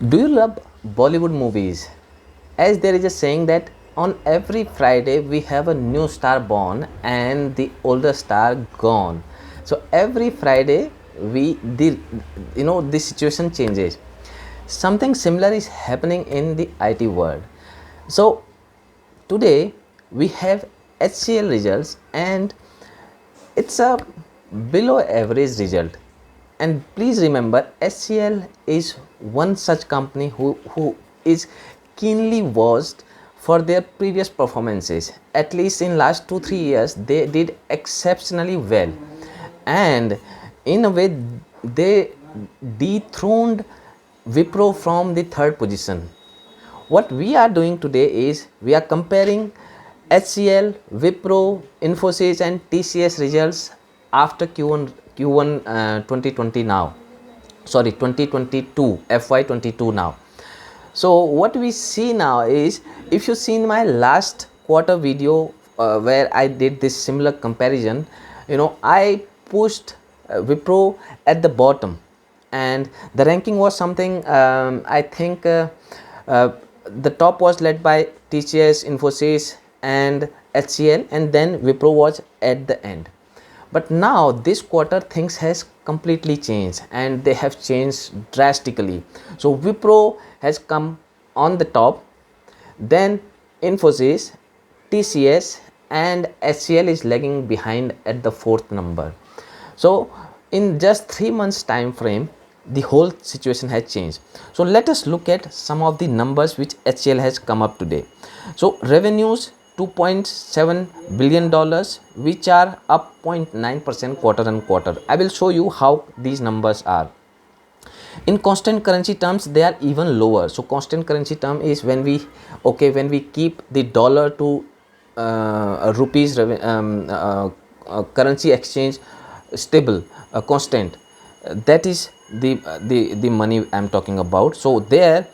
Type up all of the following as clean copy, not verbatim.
Do you love Bollywood movies? As there is a saying that on every Friday we have a new star born and the older star gone. So every Friday this situation changes. Something similar is happening in the IT world. So today we have HCL results and it's a below average result. And please remember, HCL is one such company who is keenly watched for their previous performances. At least in last 2-3 years they did exceptionally well, and in a way they dethroned Wipro from the third position. What we are doing today is we are comparing HCL, Wipro, Infosys and TCS results after Q1 2020 now. Sorry, 2022 FY22 now. So what we see now is, if you see in my last quarter video where I did this similar comparison, I pushed Wipro at the bottom, and the ranking was something, I think the top was led by TCS, Infosys and HCL, and then Wipro was at the end. But now this quarter things has completely changed, and they have changed drastically. So Wipro has come on the top, then Infosys, TCS and HCL is lagging behind at the fourth number. So in just 3 months time frame the whole situation has changed. So let us look at some of the numbers which HCL has come up today. So revenues $2.7 billion, which are up 0.9% quarter on quarter. I will show you how these numbers are. In constant currency terms they are even lower. So constant currency term is when we keep the dollar to rupees currency exchange stable, constant. That is the money I am talking about. So there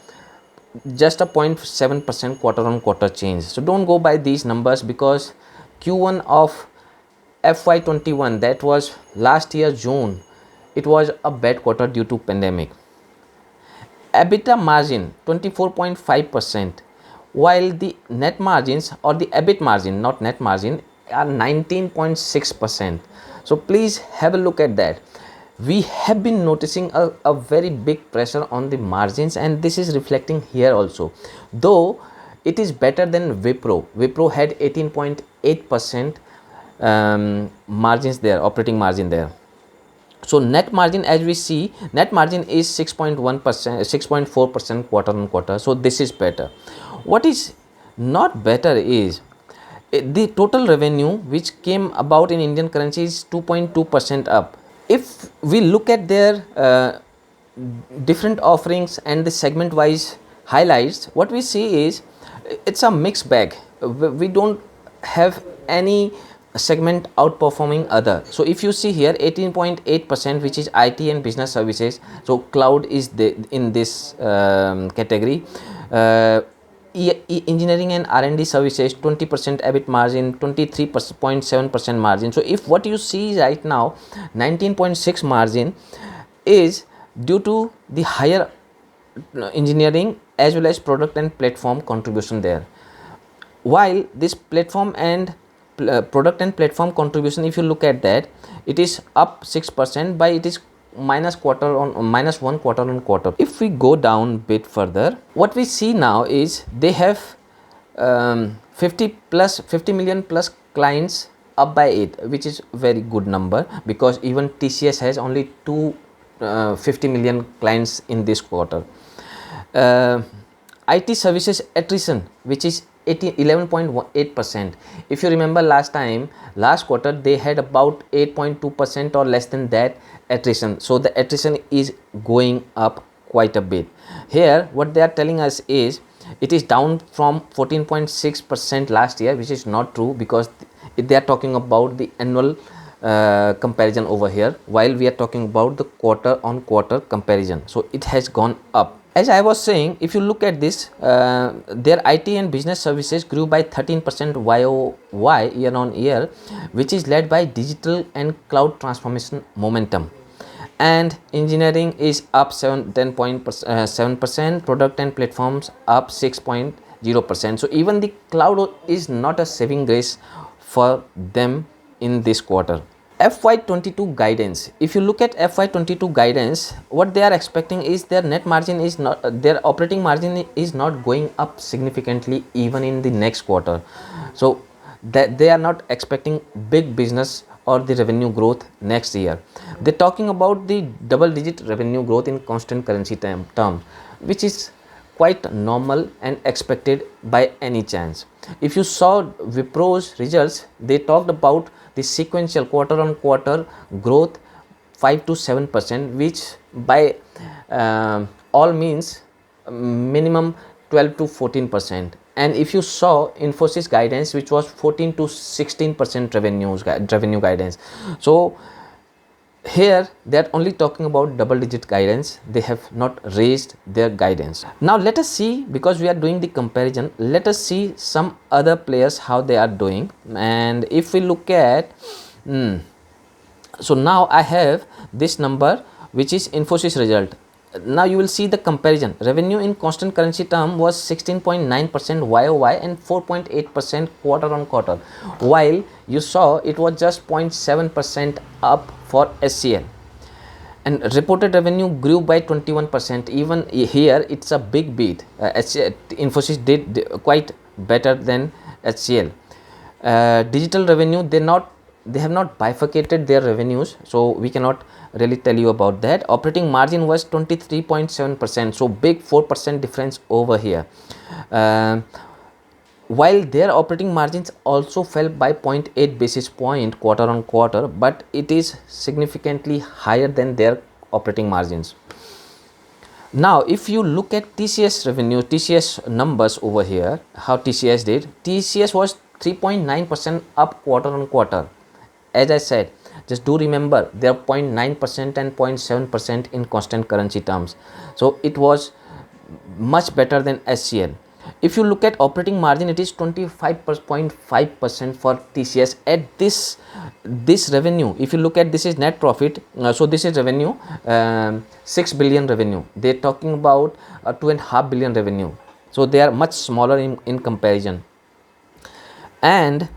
just a 0.7% quarter on quarter change. So don't go by these numbers, because Q1 of FY21, that was last year June, it was a bad quarter due to pandemic. EBITDA margin 24.5%, while the net margins, or the EBIT margin, not net margin, are 19.6%. So please have a look at that. We have been noticing a very big pressure on the margins, and this is reflecting here also, though it is better than Wipro. Wipro had 18.8% margins there, operating margin there. So net margin, as we see, net margin is 6.1%, 6.4% quarter on quarter. So this is better. What is not better is the total revenue, which came about in Indian currency, is 2.2% up. If we look at their different offerings and the segment wise highlights, what we see is it's a mixed bag. We don't have any segment outperforming other. So if you see here 18.8%, which is IT and business services, so cloud is in this category. Engineering and R&D services 20% EBIT margin, 23.7% margin. So if what you see right now 19.6 margin is due to the higher engineering as well as product and platform contribution there, while this platform and product and platform contribution, if you look at that, it is up 6%, by it is minus -1 quarter on quarter. If we go down bit further, what we see now is they have 50 million plus clients, up by 8, which is very good number, because even TCS has only 50 million clients in this quarter. IT services attrition, which is 11.8%. If you remember last quarter they had about 8.2% or less than that attrition. So the attrition is going up quite a bit. Here what they are telling us is it is down from 14.6% last year, which is not true, because they are talking about the annual comparison over here, while we are talking about the quarter on quarter comparison. So it has gone up. As I was saying, if you look at this, their IT and business services grew by 13% YoY, year on year, which is led by digital and cloud transformation momentum. and engineering is up 10.7%, product and platforms up 6.0%. So even the cloud is not a saving grace for them in this quarter. FY22 guidance, if you look at FY22 guidance, what they are expecting is their net margin is not, their operating margin is not going up significantly even in the next quarter. So that they are not expecting big business or the revenue growth next year. They're talking about the double digit revenue growth in constant currency term, which is quite normal and expected by any chance. If you saw Wipro's results, they talked about the sequential quarter on quarter growth 5 to 7%, which by all means minimum 12 to 14%. And if you saw Infosys guidance, which was 14 to 16% revenue guidance, so here they are only talking about double digit guidance. They have not raised their guidance. Now let us see, because we are doing the comparison, let us see some other players how they are doing. And if we look at so now I have this number, which is Infosys result. Now you will see the comparison. Revenue in constant currency term was 16.9% YOY and 4.8% quarter on quarter, while you saw it was just 0.7% up for HCL. And reported revenue grew by 21%. Even here it's a big beat. Infosys did quite better than HCL. Digital revenue, they have not bifurcated their revenues, so we cannot really tell you about that. Operating margin was 23.7%, so big 4% difference over here. While their operating margins also fell by 0.8 basis point quarter on quarter, but it is significantly higher than their operating margins. Now if you look at TCS revenue, TCS numbers over here, how TCS did, TCS was 3.9% up quarter on quarter. As I said, just do remember they are 0.9% and 0.7% in constant currency terms, so it was much better than HCL. If you look at operating margin, it is 25.5% for TCS at this revenue. If you look at, this is net profit, so this is revenue, 6 billion revenue. They're talking about 2.5 billion revenue, so they are much smaller in comparison. And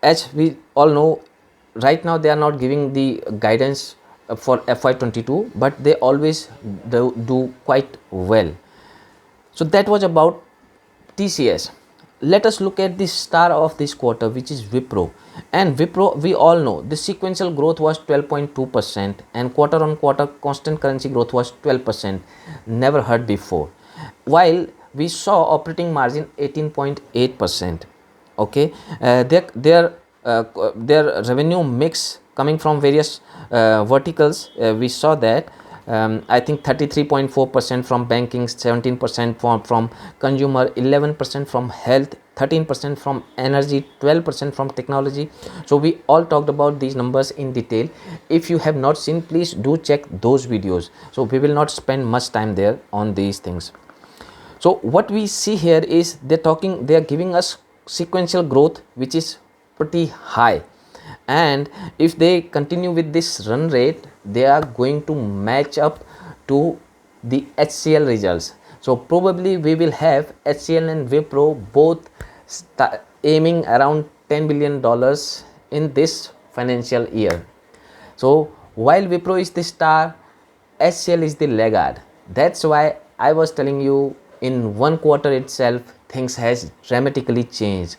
as we all know, right now they are not giving the guidance for FY22, but they always do quite well. So that was about TCS. Let us look at the star of this quarter, which is Wipro. And Wipro, we all know the sequential growth was 12.2% and quarter on quarter constant currency growth was 12%, never heard before, while we saw operating margin 18.8%. Okay, their revenue mix coming from various verticals, we saw that I think 33.4% from banking, 17% from consumer, 11% from health, 13% from energy, 12% from technology. So we all talked about these numbers in detail. If you have not seen, please do check those videos. So we will not spend much time there on these things. So what we see here is they are giving us sequential growth which is pretty high, and if they continue with this run rate, they are going to match up to the HCL results. So probably we will have HCL and Wipro both aiming around $10 billion in this financial year. So while Wipro is the star, HCL is the laggard. That's why I was telling you, in one quarter itself things has dramatically changed.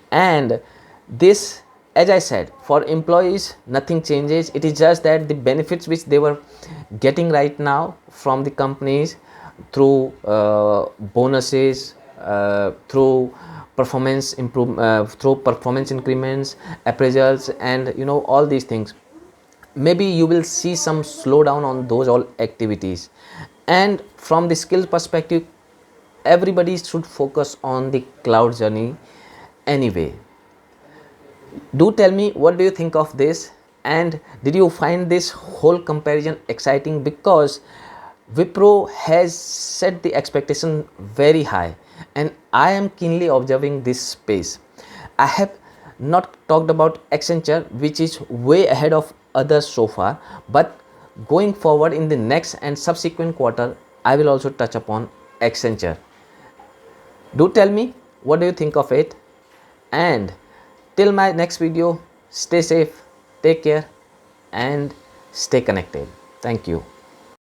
And this, as I said, for employees nothing changes. It is just that the benefits which they were getting right now from the companies through bonuses, through performance through performance increments, appraisals, and all these things, maybe you will see some slowdown on those all activities. And from the skill perspective, everybody should focus on the cloud journey anyway. Do tell me, what do you think of this, and did you find this whole comparison exciting? Because Wipro has set the expectation very high, and I am keenly observing this space. I have not talked about Accenture, which is way ahead of others so far, but Going forward in the next and subsequent quarter, I will also touch upon Accenture. Do tell me what do you think of it, and till my next video, stay safe, take care, and stay connected. Thank you.